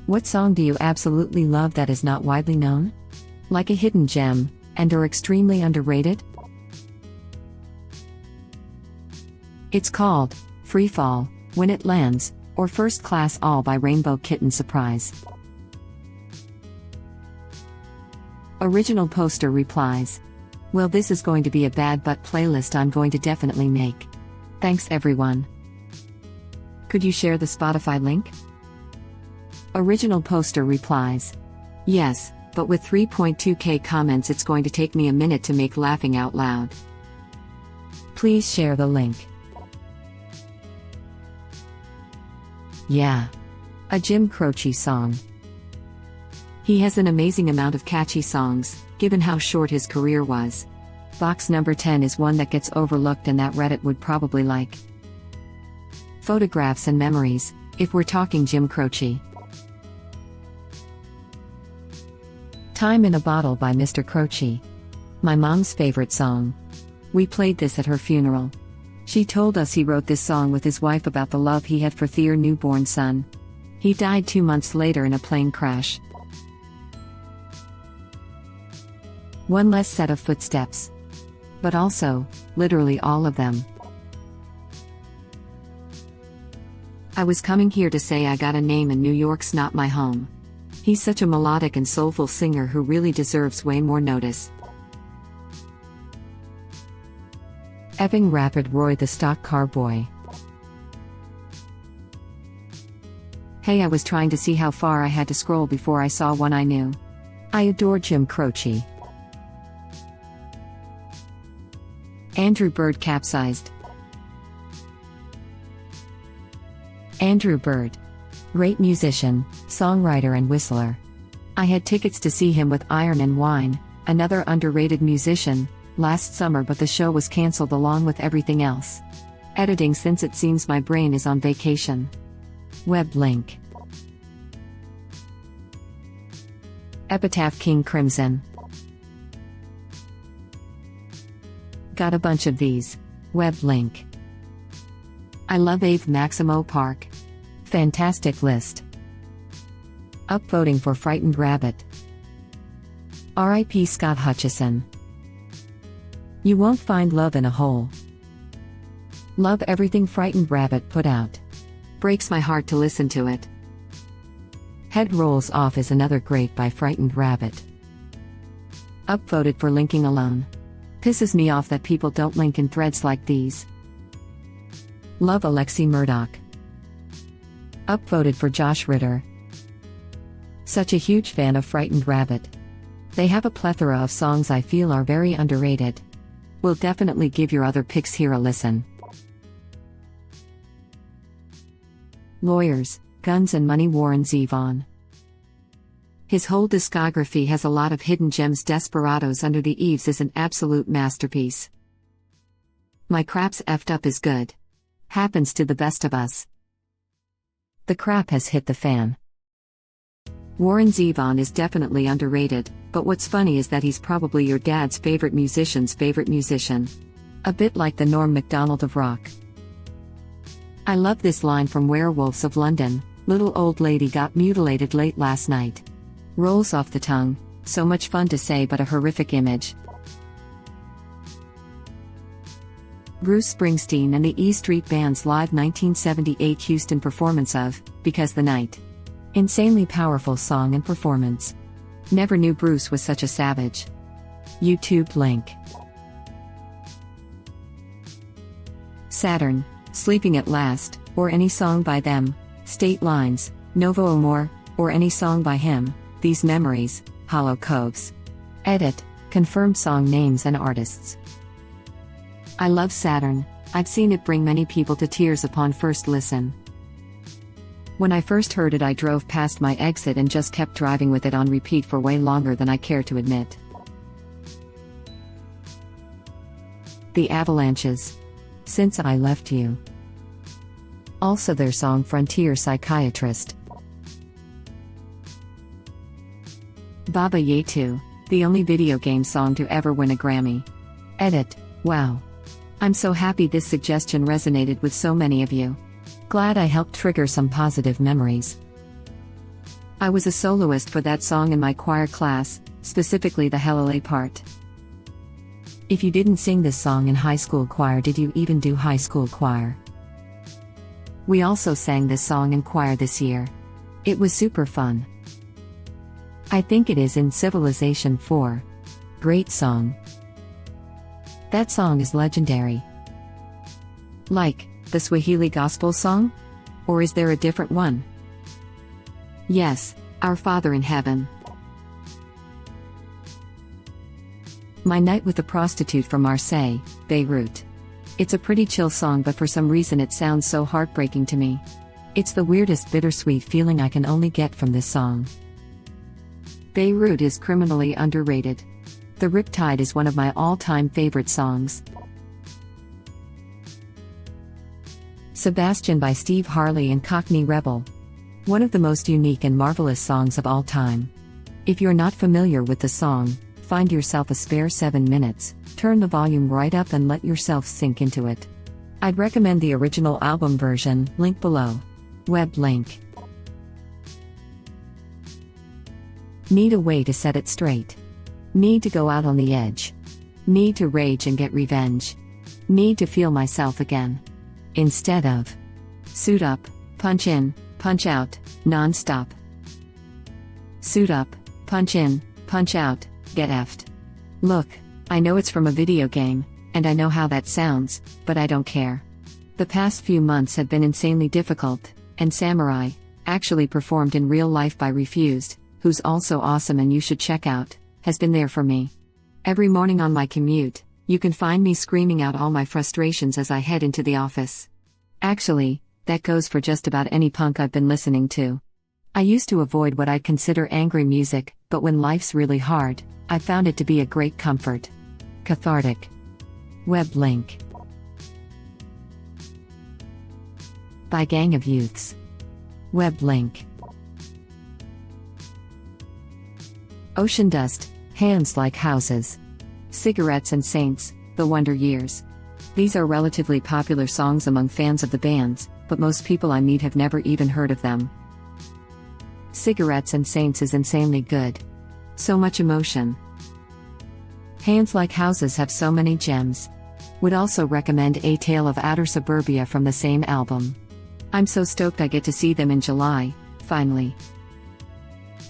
What song do you absolutely love that is not widely known? Like a hidden gem, and or extremely underrated? It's called Free Fall, When It Lands, or First Class All by Rainbow Kitten Surprise. Original poster replies, "Well, this is going to be a bad but playlist I'm going to definitely make. Thanks everyone. Could you share the Spotify link?" Original poster replies, "Yes, but with 3.2k comments it's going to take me a minute to make laughing out loud. Please share the link." Yeah. A Jim Croce song. He has an amazing amount of catchy songs, given how short his career was. Box number 10 is one that gets overlooked and that Reddit would probably like. Photographs and Memories, if we're talking Jim Croce. Time in a Bottle by Mr. Croce. My mom's favorite song. We played this at her funeral. She told us he wrote this song with his wife about the love he had for their newborn son. He died 2 months later in a plane crash. One Less Set of Footsteps. But also, literally all of them. I was coming here to say I got a name and New York's not my home. He's such a melodic and soulful singer who really deserves way more notice. Ebbing Rapid Roy the Stock Car Boy. Hey, I was trying to see how far I had to scroll before I saw one I knew. I adore Jim Croce. Andrew Bird Capsized. Andrew Bird. Great musician, songwriter and whistler. I had tickets to see him with Iron and Wine, another underrated musician, last summer, but the show was cancelled along with everything else. Editing since it seems my brain is on vacation. Web link. Epitaph King Crimson. Got a bunch of these. Web link. I love Ave Maximo Park. Fantastic list. Upvoting for Frightened Rabbit. R.I.P. Scott Hutchison. You Won't Find Love in a Hole. Love everything Frightened Rabbit put out. Breaks my heart to listen to it. Head Rolls Off is another great by Frightened Rabbit. Upvoted for linking alone. Pisses me off that people don't link in threads like these. Love Alexi Murdoch. Upvoted for Josh Ritter. Such a huge fan of Frightened Rabbit. They have a plethora of songs I feel are very underrated. Will definitely give your other picks here a listen. Lawyers, Guns and Money Warren Zevon. His whole discography has a lot of hidden gems. Desperados Under the Eaves is an absolute masterpiece. My Crap's Effed Up is good. Happens to the best of us. The crap has hit the fan. Warren Zevon is definitely underrated, but what's funny is that he's probably your dad's favorite musician's favorite musician. A bit like the Norm Macdonald of rock. I love this line from Werewolves of London: "Little old lady got mutilated late last night." Rolls off the tongue, so much fun to say but a horrific image. Bruce Springsteen and the E Street Band's live 1978 Houston performance of Because the Night. Insanely powerful song and performance. Never knew Bruce was such a savage. YouTube link. Saturn, Sleeping at Last, or any song by them. State Lines, Novo Amor, or any song by him. These Memories, Hollow Coves. Edit, confirmed song names and artists. I love Saturn. I've seen it bring many people to tears upon first listen. When I first heard it, I drove past my exit and just kept driving with it on repeat for way longer than I care to admit. The Avalanches. Since I Left You. Also their song Frontier Psychiatrist. Baba Yetu, the only video game song to ever win a Grammy. Edit, wow. I'm so happy this suggestion resonated with so many of you. Glad I helped trigger some positive memories. I was a soloist for that song in my choir class, specifically the Hallelujah part. If you didn't sing this song in high school choir, did you even do high school choir? We also sang this song in choir this year. It was super fun. I think it is in Civilization 4. Great song. That song is legendary. Like, the Swahili gospel song? Or is there a different one? Yes, Our Father in Heaven. My Night with a Prostitute from Marseille, Beirut. It's a pretty chill song, but for some reason it sounds so heartbreaking to me. It's the weirdest bittersweet feeling I can only get from this song. Beirut is criminally underrated. The Riptide is one of my all-time favorite songs. Sebastian by Steve Harley and Cockney Rebel. One of the most unique and marvelous songs of all time. If you're not familiar with the song, find yourself a spare 7 minutes, turn the volume right up and let yourself sink into it. I'd recommend the original album version, link below. Web link. Need a way to set it straight. Need to go out on the edge. Need to rage and get revenge. Need to feel myself again. Instead of suit up, punch in, punch out, non-stop. Suit up, punch in, punch out, get effed. Look, I know it's from a video game, and I know how that sounds, but I don't care. The past few months have been insanely difficult, and Samurai, actually performed in real life by Refused, who's also awesome and you should check out, has been there for me. Every morning on my commute, you can find me screaming out all my frustrations as I head into the office. Actually, that goes for just about any punk I've been listening to. I used to avoid what I'd consider angry music, but when life's really hard, I found it to be a great comfort. Cathartic. Web link. By Gang of Youths. Web link. Ocean Dust, Hands Like Houses. Cigarettes and Saints, The Wonder Years. These are relatively popular songs among fans of the bands, but most people I meet have never even heard of them. Cigarettes and Saints is insanely good. So much emotion. Hands Like Houses have so many gems. Would also recommend A Tale of Outer Suburbia from the same album. I'm so stoked I get to see them in July, finally.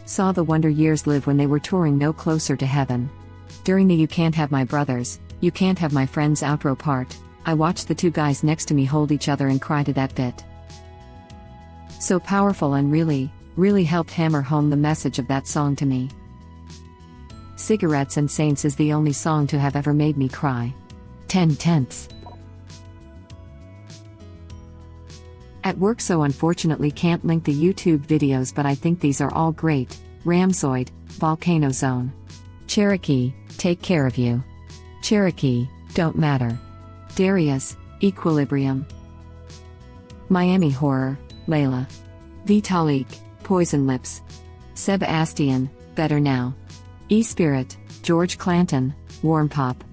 Saw The Wonder Years live when they were touring No Closer to Heaven. During the You Can't Have My Brothers, You Can't Have My Friends outro part, I watched the two guys next to me hold each other and cry to that bit. So powerful and really helped hammer home the message of that song to me. Cigarettes and Saints is the only song to have ever made me cry. 10/10. At work, so unfortunately can't link the YouTube videos, but I think these are all great. Ramzoid, Volcano Zone. Cherokee, Take Care of You. Cherokee, Don't Matter. Darius, Equilibrium. Miami Horror, Layla. Vitalik, Poison Lips. Sebastian, Better Now. E-Spirit, George Clanton, Warm Pop.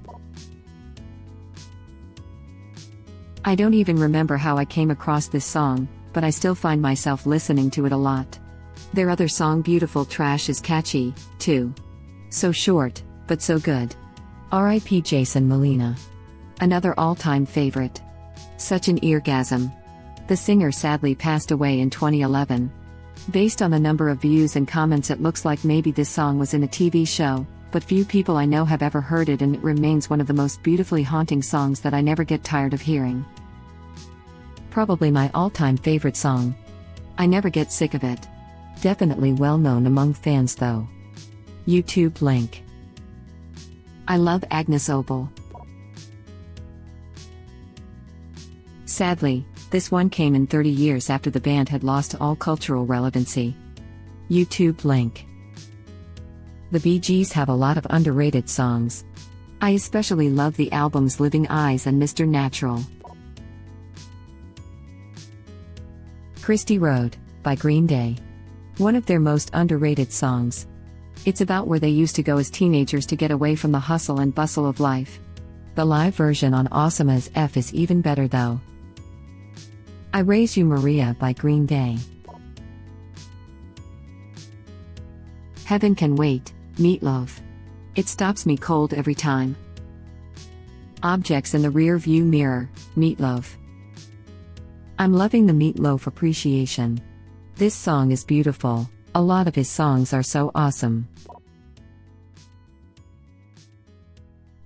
I don't even remember how I came across this song, but I still find myself listening to it a lot. Their other song Beautiful Trash is catchy, too. So short, but so good. R.I.P. Jason Molina. Another all-time favorite. Such an eargasm. The singer sadly passed away in 2011. Based on the number of views and comments, it looks like maybe this song was in a TV show, but few people I know have ever heard it, and it remains one of the most beautifully haunting songs that I never get tired of hearing. Probably my all-time favorite song. I never get sick of it. Definitely well known among fans though. YouTube link. I love Agnes Obel. Sadly, this one came in 30 years after the band had lost all cultural relevancy. YouTube link. The Bee Gees have a lot of underrated songs. I especially love the albums Living Eyes and Mr. Natural. Christie Road, by Green Day. One of their most underrated songs. It's about where they used to go as teenagers to get away from the hustle and bustle of life. The live version on Awesome as F is even better though. I Raise You Maria by Green Day. Heaven Can Wait, Meatloaf. It stops me cold every time. Objects in the rear view mirror, Meatloaf. I'm loving the Meatloaf appreciation. This song is beautiful. A lot of his songs are so awesome.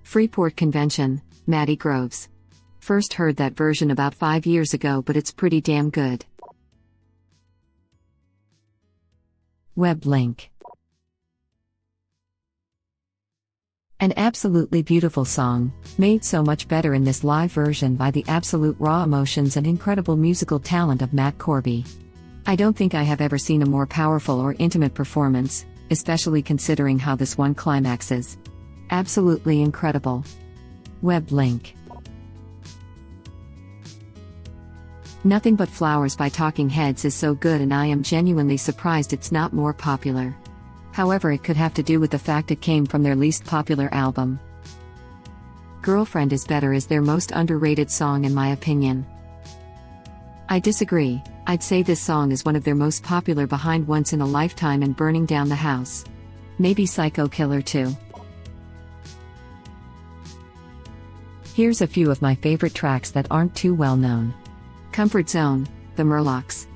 Freeport Convention, Maddie Groves. First heard that version about 5 years ago, but it's pretty damn good. Web link. An absolutely beautiful song, made so much better in this live version by the absolute raw emotions and incredible musical talent of Matt Corby. I don't think I have ever seen a more powerful or intimate performance, especially considering how this one climaxes. Absolutely incredible. Web link. Nothing But Flowers by Talking Heads is so good, and I am genuinely surprised it's not more popular. However, it could have to do with the fact it came from their least popular album. Girlfriend Is Better is their most underrated song in my opinion. I disagree. I'd say this song is one of their most popular behind Once in a Lifetime and Burning Down the House. Maybe Psycho Killer too. Here's a few of my favorite tracks that aren't too well known. Comfort Zone, The Murlocs.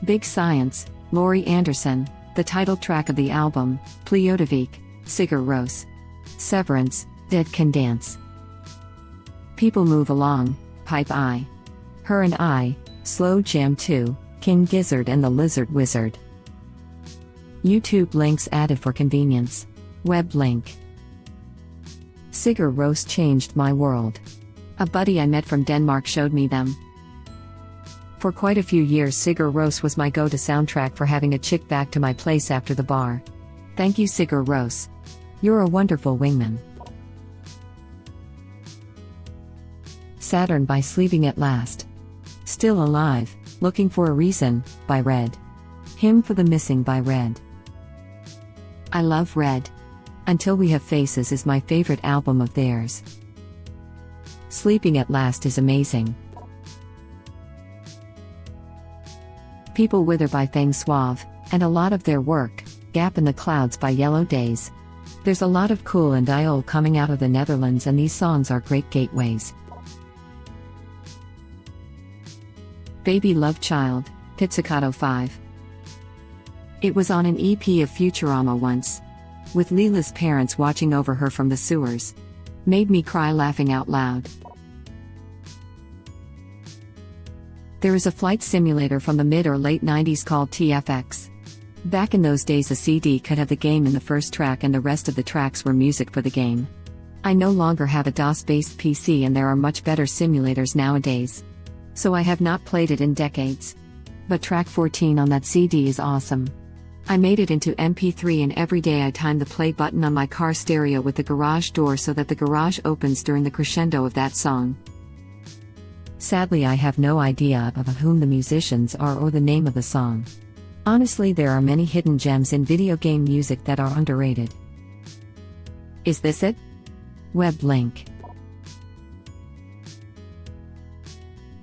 Big Science, Laurie Anderson, the title track of the album, Pliodovik, Sigur Rós. Severance, Dead Can Dance. People Move Along, Pipe I. Her and I, Slow Jam 2, King Gizzard and the Lizard Wizard. YouTube links added for convenience. Web link. Sigur Rós changed my world. A buddy I met from Denmark showed me them. For quite a few years, Sigur Rós was my go-to soundtrack for having a chick back to my place after the bar. Thank you, Sigur Rós. You're a wonderful wingman. Saturn by Sleeping at Last. Still Alive, Looking for a Reason, by Red. Hymn for the Missing by Red. I love Red. Until We Have Faces is my favorite album of theirs. Sleeping at Last is amazing. People Wither by Feng Suave, and a lot of their work, Gap in the Clouds by Yellow Days. There's a lot of cool and diol coming out of the Netherlands, and these songs are great gateways. Baby Love Child, Pizzicato 5. It was on an EP of Futurama once. With Leela's parents watching over her from the sewers. Made me cry laughing out loud. There is a flight simulator from the mid or late 90s called TFX. Back in those days, a CD could have the game in the first track and the rest of the tracks were music for the game. I no longer have a DOS-based PC and there are much better simulators nowadays. So I have not played it in decades. But track 14 on that CD is awesome. I made it into MP3 and every day I time the play button on my car stereo with the garage door so that the garage opens during the crescendo of that song. Sadly, I have no idea of whom the musicians are or the name of the song. Honestly, there are many hidden gems in video game music that are underrated. Is this it? Web link.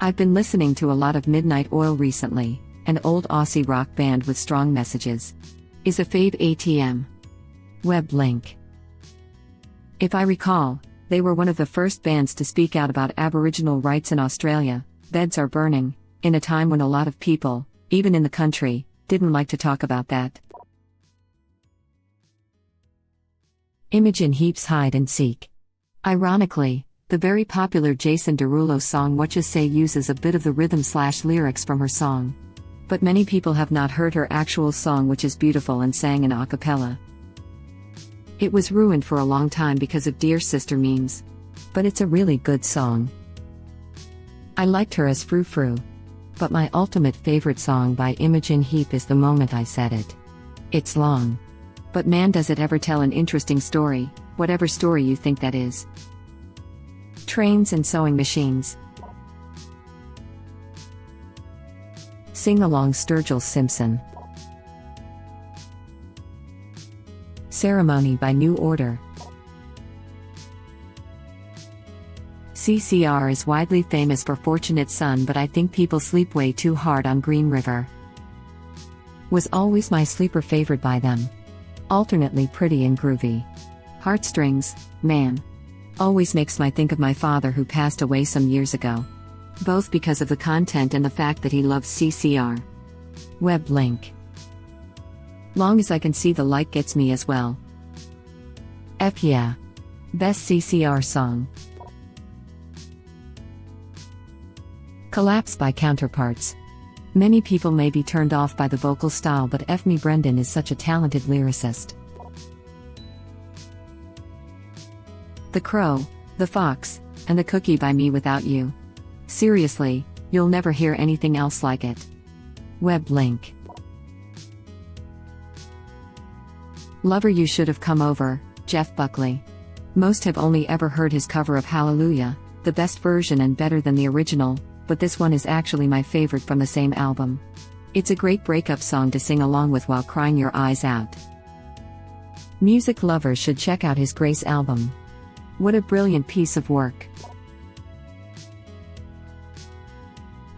I've been listening to a lot of Midnight Oil recently, an old Aussie rock band with strong messages. Is a fave ATM. Web link. If I recall, they were one of the first bands to speak out about Aboriginal rights in Australia. Beds are burning, in a time when a lot of people, even in the country, didn't like to talk about that. Imogen Heap's Hide and Seek. Ironically, the very popular Jason Derulo song What You Say uses a bit of the rhythm/lyrics from her song. But many people have not heard her actual song, which is beautiful and sang in a cappella. It was ruined for a long time because of Dear Sister memes. But it's a really good song. I liked her as Frou Frou. But my ultimate favorite song by Imogen Heap is The Moment I Said It. It's long. But man, does it ever tell an interesting story, whatever story you think that is. Trains and Sewing Machines. Sing Along Sturgill Simpson. Ceremony by New Order. CCR is widely famous for Fortunate Son, but I think people sleep way too hard on Green River. Was always my sleeper favorite by them. alternately pretty and groovy. Heartstrings, man. Always makes me think of my father who passed away some years ago. Both because of the content and the fact that he loves CCR. Web link. Long as I can see the light gets me as well. F yeah. Best CCR song. Collapse by Counterparts. Many people may be turned off by the vocal style, but F me Brendan is such a talented lyricist. The Crow, The Fox, and The Cookie by Me Without You. Seriously, you'll never hear anything else like it. Web link. Lover You Should Have Come Over, Jeff Buckley. Most have only ever heard his cover of Hallelujah, the best version and better than the original, but this one is actually my favorite from the same album. It's a great breakup song to sing along with while crying your eyes out. Music lovers should check out his Grace album. What a brilliant piece of work.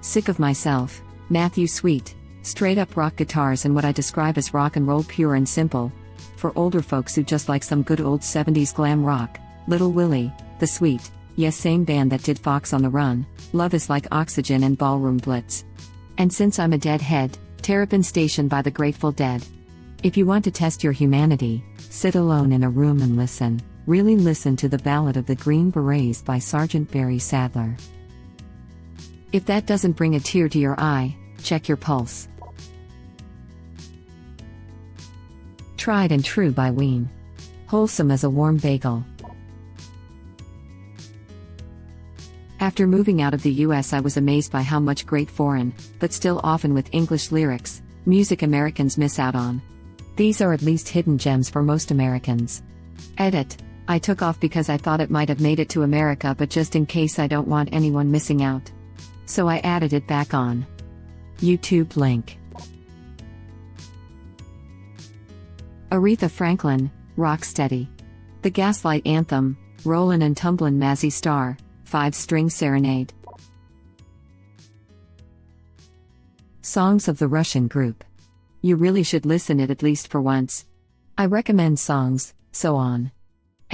Sick of Myself, Matthew Sweet. Straight up rock guitars and what I describe as rock and roll pure and simple. For older folks who just like some good old 70s glam rock, Little Willie, The Sweet, yes, same band that did Fox on the Run, Love Is Like Oxygen and Ballroom Blitz. And since I'm a deadhead, Terrapin Station by the Grateful Dead. If you want to test your humanity, sit alone in a room and listen. Really listen to the Ballad of the Green Berets by Sergeant Barry Sadler. If that doesn't bring a tear to your eye, check your pulse. Tried and True by Ween. Wholesome as a warm bagel. After moving out of the US, I was amazed by how much great foreign, but still often with English lyrics, music Americans miss out on. These are at least hidden gems for most Americans. Edit. I took off because I thought it might have made it to America, but just in case I don't want anyone missing out. So I added it back on. YouTube link. Aretha Franklin, Rocksteady. The Gaslight Anthem, Rollin' and Tumblin' Mazzy Star, 5-string serenade. Songs of the Russian group. You really should listen it at least for once. I recommend songs, so on.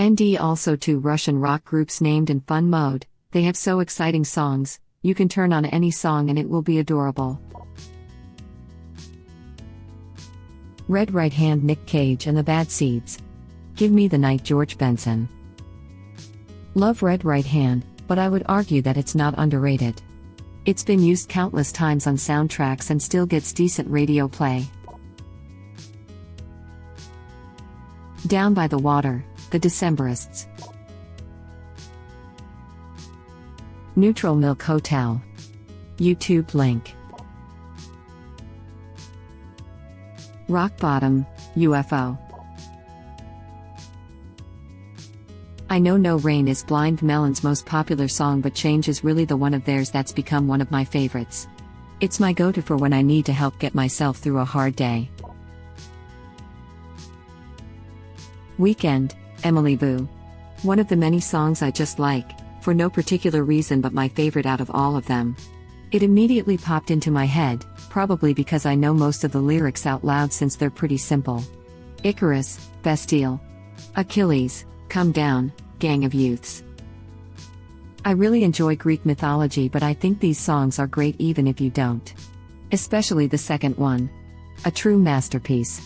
ND also 2 Russian rock groups named in fun mode. They have so exciting songs, you can turn on any song and it will be adorable. Red Right Hand Nick Cage and the Bad Seeds. Give Me the Night George Benson. Love Red Right Hand, but I would argue that it's not underrated. It's been used countless times on soundtracks and still gets decent radio play. Down by the Water, The Decemberists. Neutral Milk Hotel. YouTube link. Rock Bottom, UFO. I know No Rain is Blind Melon's most popular song, but Change is really the one of theirs that's become one of my favorites. It's my go-to for when I need to help get myself through a hard day. Weekend, Emily Boo. One of the many songs I just like, for no particular reason but my favorite out of all of them. It immediately popped into my head, probably because I know most of the lyrics out loud since they're pretty simple. Icarus, Bastille. Achilles, Come Down, Gang of Youths. I really enjoy Greek mythology, but I think these songs are great even if you don't. Especially the second one. A true masterpiece.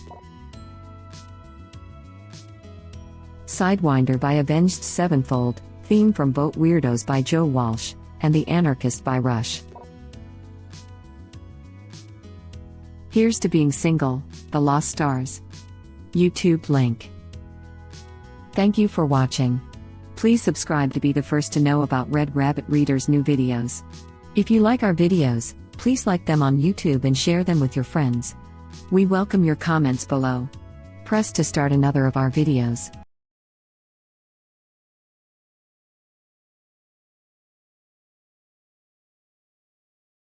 Sidewinder by Avenged Sevenfold, theme from Boat Weirdos by Joe Walsh, and The Anarchist by Rush. Here's to Being Single, The Lost Stars. YouTube link. Thank you for watching. Please subscribe to be the first to know about Red Rabbit Reader's new videos. If you like our videos, please like them on YouTube and share them with your friends. We welcome your comments below. Press to start another of our videos.